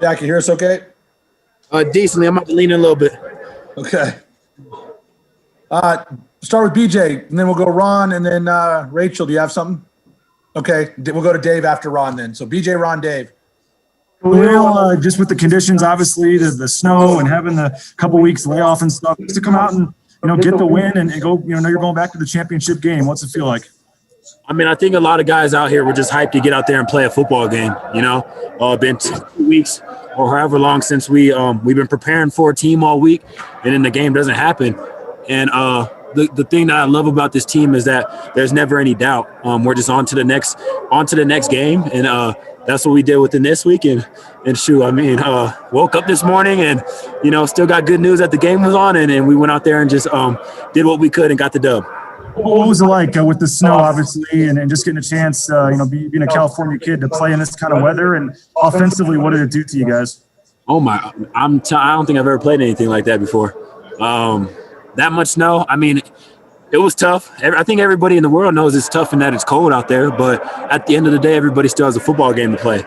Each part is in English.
Yeah, I can hear us okay? Decently. I'm about to lean in a little bit. Okay. Start with BJ, and then we'll go Ron, and then Rachel. Do you have something? Okay, we'll go to Dave after Ron then. So BJ, Ron, Dave. Well, just with the conditions, obviously, the snow and having the couple weeks layoff and stuff, just to come out and get the win and go. You're going back to the championship game. What's it feel like? I mean, I think a lot of guys out here were just hyped to get out there and play a football game. Been 2 weeks or however long since we've been preparing for a team all week, and then the game doesn't happen. And the thing that I love about this team is that there's never any doubt. We're just on to the next game, and that's what we did within this week. And shoot, I mean, woke up this morning and still got good news that the game was on, and we went out there and just did what we could and got the dub. What was it like with the snow, obviously, and just getting a chance, being a California kid to play in this kind of weather? And offensively, what did it do to you guys? Oh my! I don't think I've ever played anything like that before. That much snow. I mean, it was tough. I think everybody in the world knows it's tough and that it's cold out there. But at the end of the day, everybody still has a football game to play.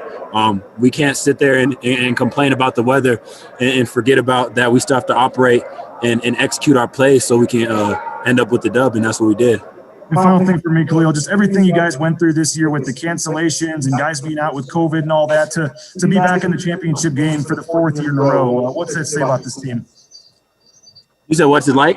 We can't sit there and complain about the weather and forget about that. We still have to operate and execute our plays so we can end up with the dub, and that's what we did. The final thing for me, Khalil, just everything you guys went through this year with the cancellations and guys being out with COVID and all that, to be back in the championship game for the 4th year in a row. What's that say about this team? You said what's it like?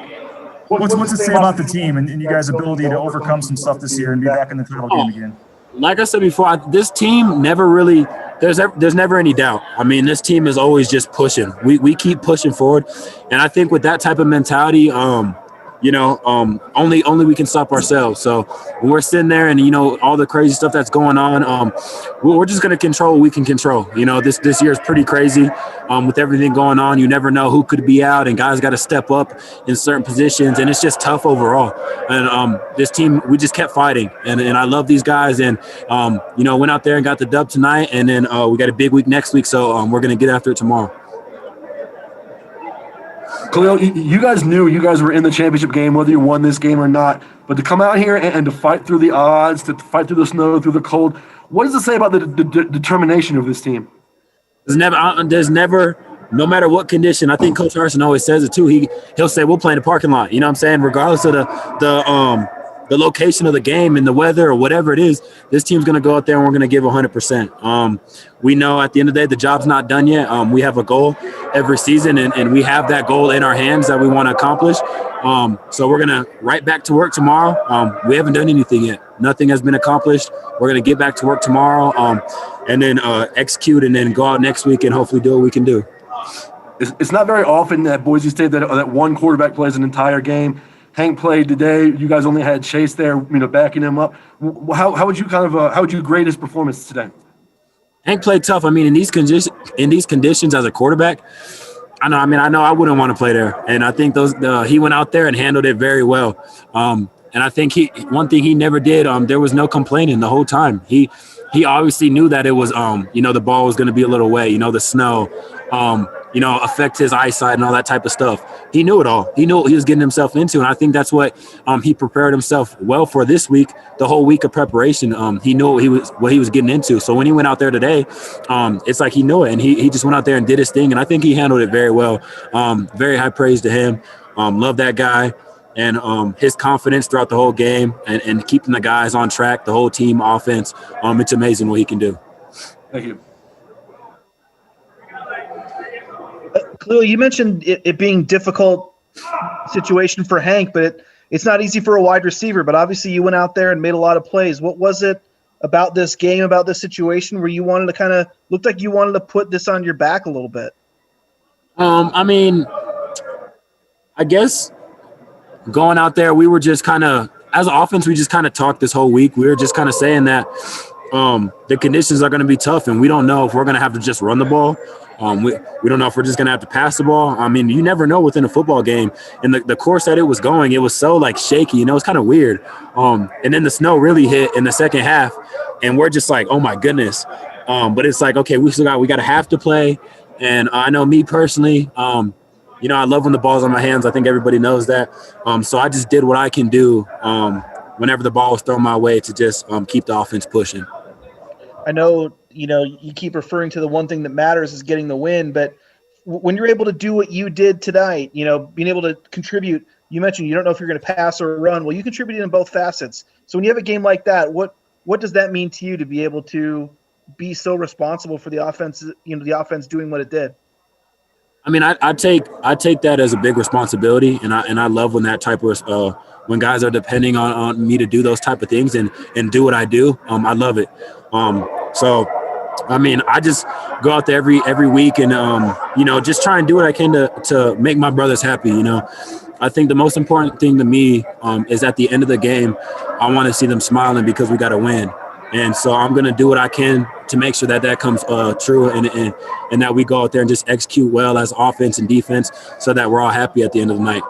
What's it say about the team and you guys' ability to overcome some stuff this year and be back in the title game again? Like I said before, this team never really – there's never any doubt. I mean, this team is always just pushing. We keep pushing forward. And I think with that type of mentality only we can stop ourselves. So when we're sitting there and, all the crazy stuff that's going on, we're just going to control what we can control. This year is pretty crazy with everything going on. You never know who could be out, and guys got to step up in certain positions, and it's just tough overall. And this team, we just kept fighting, and I love these guys. And, went out there and got the dub tonight, and then we got a big week next week, so we're going to get after it tomorrow. Khalil, you guys knew you guys were in the championship game, whether you won this game or not. But to come out here and to fight through the odds, to fight through the snow, through the cold, what does it say about the determination of this team? There's never, no matter what condition. I think Coach Harsin always says it too. He'll say we'll play in the parking lot. You know what I'm saying? Regardless of the location of the game and the weather or whatever it is, this team's going to go out there and we're going to give 100%. We know at the end of the day, the job's not done yet. We have a goal every season, and we have that goal in our hands that we want to accomplish. So we're going to right back to work tomorrow. We haven't done anything yet. Nothing has been accomplished. We're going to get back to work tomorrow and then execute and then go out next week and hopefully do what we can do. It's not very often that Boise State, that one quarterback plays an entire game. Hank played today. You guys only had Chase there, backing him up. How would you how would you grade his performance today? Hank played tough. I mean, in these conditions as a quarterback, I know I wouldn't want to play there. And I think he went out there and handled it very well. And I think one thing he never did, there was no complaining the whole time. He obviously knew that it was the ball was going to be a little wet, the snow. Affect his eyesight and all that type of stuff. He knew it all. He knew what he was getting himself into, and I think that's what he prepared himself well for this week. The whole week of preparation, he knew what he was getting into. So when he went out there today, it's like he knew it, and he just went out there and did his thing, and I think he handled it very well. Very high praise to him. Love that guy, and his confidence throughout the whole game, and keeping the guys on track, the whole team offense. It's amazing what he can do. Thank you. Khalil, you mentioned it being difficult situation for Hank, but it's not easy for a wide receiver. But obviously you went out there and made a lot of plays. What was it about this game, about this situation, where you wanted to looked like you wanted to put this on your back a little bit? I guess going out there, we were just as an offense, we just talked this whole week. We were just saying that the conditions are going to be tough, and we don't know if we're going to have to just run the ball. We don't know if we're just going to have to pass the ball. I mean, you never know within a football game. And the course that it was going, it was so shaky, it's kind of weird. And then the snow really hit in the second half, and we're just like, oh my goodness. But it's like, okay, we got to have to play. And I know me personally, I love when the ball's on my hands. I think everybody knows that. So I just did what I can do whenever the ball was thrown my way to just keep the offense pushing. I know you keep referring to the one thing that matters is getting the win, but when you're able to do what you did tonight, being able to contribute, you mentioned you don't know if you're going to pass or run. Well, you contributed in both facets. So when you have a game like that, what does that mean to you to be able to be so responsible for the offense, the offense doing what it did? I mean, I take that as a big responsibility, and I love when that type of when guys are depending on me to do those type of things and do what I do. I love it. So, I mean, I just go out there every week and just try and do what I can to make my brothers happy. I think the most important thing to me is at the end of the game, I want to see them smiling because we got to win. And so I'm going to do what I can to make sure that comes true and that we go out there and just execute well as offense and defense so that we're all happy at the end of the night.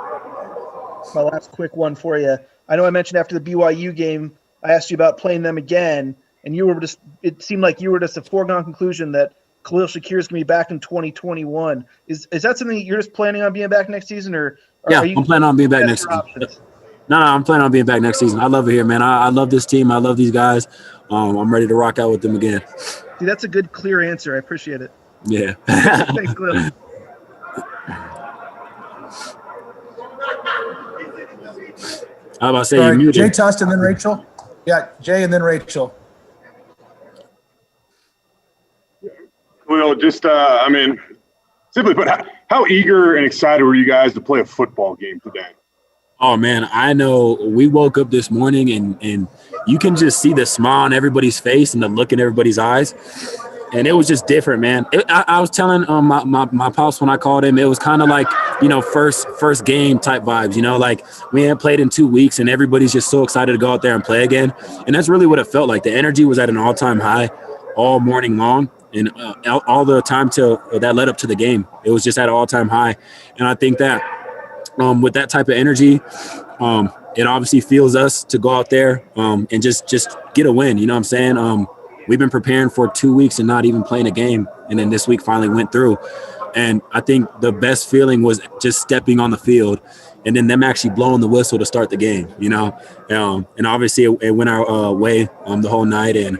My last quick one for you. I know I mentioned after the BYU game, I asked you about playing them again, and it seemed like you were just a foregone conclusion that Khalil Shakir is going to be back in 2021. Is that something that you're just planning on being back next season? Or are you I'm planning on being back next season. No, I'm planning on being back next season. I love it here, man. I love this team. I love these guys. I'm ready to rock out with them again. See, that's a good, clear answer. I appreciate it. Yeah. Thanks, Khalil. How about say you muted? Jay Tust and then Rachel. Yeah, Jay and then Rachel. Well, just simply put, how eager and excited were you guys to play a football game today? Oh, man, I know we woke up this morning and you can just see the smile on everybody's face and the look in everybody's eyes. And it was just different, man. I was telling my pops when I called him, it was kind of like, first game type vibes, like we hadn't played in 2 weeks and everybody's just so excited to go out there and play again. And that's really what it felt like. The energy was at an all-time high all morning long. And all the time that led up to the game, it was just at an all-time high. And I think that with that type of energy, it obviously fuels us to go out there and just get a win. You know what I'm saying? We've been preparing for 2 weeks and not even playing a game. And then this week finally went through. And I think the best feeling was just stepping on the field and then them actually blowing the whistle to start the game, and obviously it went our way the whole night and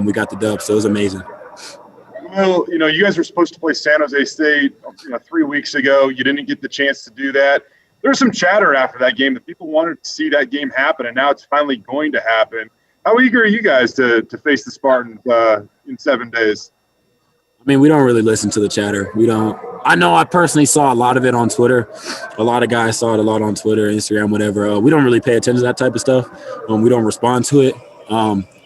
we got the dub. So it was amazing. Well, you guys were supposed to play San Jose State 3 weeks ago. You didn't get the chance to do that. There was some chatter after that game that people wanted to see that game happen, and now it's finally going to happen. How eager are you guys to face the Spartans in 7 days? I mean, we don't really listen to the chatter. We don't. I know I personally saw a lot of it on Twitter. A lot of guys saw it a lot on Twitter, Instagram, whatever. We don't really pay attention to that type of stuff. We don't respond to it.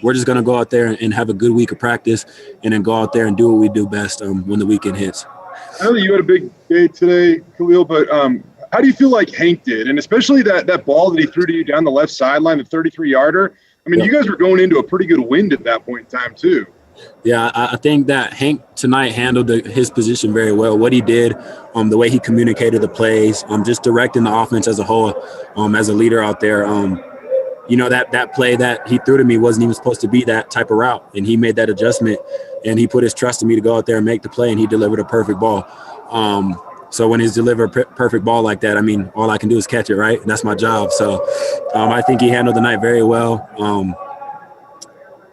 We're just going to go out there and have a good week of practice and then go out there and do what we do best when the weekend hits. I know that you had a big day today, Khalil, but how do you feel like Hank did? And especially that ball that he threw to you down the left sideline, the 33-yarder. I mean, You guys were going into a pretty good wind at that point in time too. Yeah, I think that Hank tonight handled his position very well. What he did, the way he communicated the plays, just directing the offense as a whole, as a leader out there. That play that he threw to me wasn't even supposed to be that type of route. And he made that adjustment and he put his trust in me to go out there and make the play, and he delivered a perfect ball. So when he's delivered a perfect ball like that, I mean, all I can do is catch it, right? And that's my job. So I think he handled the night very well.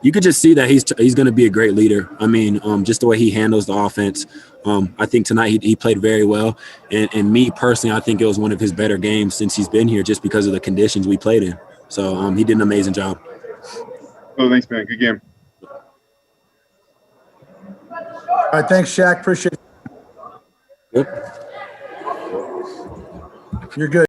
You could just see that he's going to be a great leader. I mean, just the way he handles the offense. I think tonight he played very well. And me personally, I think it was one of his better games since he's been here just because of the conditions we played in. So he did an amazing job. Oh, thanks, man. Good game. All right, thanks, Shaq. Appreciate it. Yep. You're good.